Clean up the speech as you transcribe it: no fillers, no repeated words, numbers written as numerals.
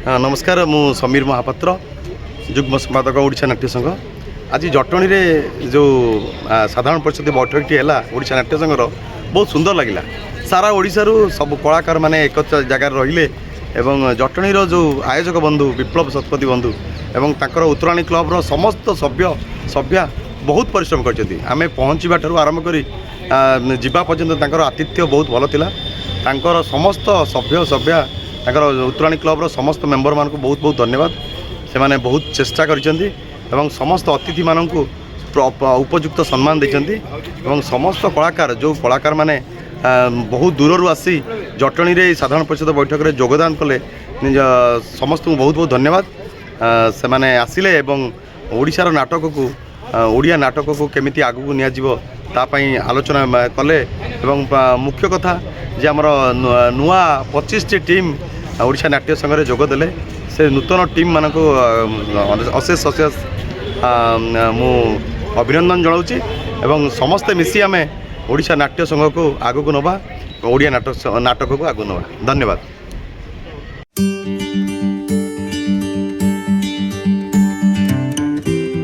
नमस्कार मु समीर महापात्र युग्म संपादक ओडिशा नाट्य संघ। आज जटणी रे जो साधारण परिषद बैठक है ओडिशा नाट्य संघर बहुत सुंदर लगिला। सारा ओडिशारू सब कलाकार माने एक जगार रहिले एवं जटणीर जो आयोजक बंधु विप्लव शतपथी बंधु एवं तांकर उत्तराणी क्लब रो समस्त सभ्या बहुत परिश्रम करछथि। आमे पहुँचवा ठारू आरंभ करी जीवा पर्यंत तांकर आतिथ्य बहुत भल थिला। तांकर समस्त सभ्या तांकर उत्तराणी क्लब रो समस्त मेंबर मान को बहुत बहुत धन्यवाद। से माने बहुत चेष्टा करिसेंती एवं समस्त अतिथि मान को उपयुक्त सम्मान देइसेंती एवं समस्त कलाकार जो कलाकार माने बहुत दूर आसी जटणी रे साधारण परिषद बैठक रे योगदान कले समस्त को बहुत बहुत धन्यवाद। से माने आसिले एवं ओडिशार नाटक को ओडिया नाटक को केमिति आगु निया जीवो ता पई आलोचना कले एवं मुख्य कथा जे हमर नुआ 25 टी टीम ओडिशा नाट्य संघ रे जोग देले। से नूतन टीम मान को अशेष मु अभिनंदन जनाऊँगी एवं समस्ते मिसी आमे ओडिशा नाट्य संघ को आगु नवा ओडिया नाटक को आगु नवा। धन्यवाद।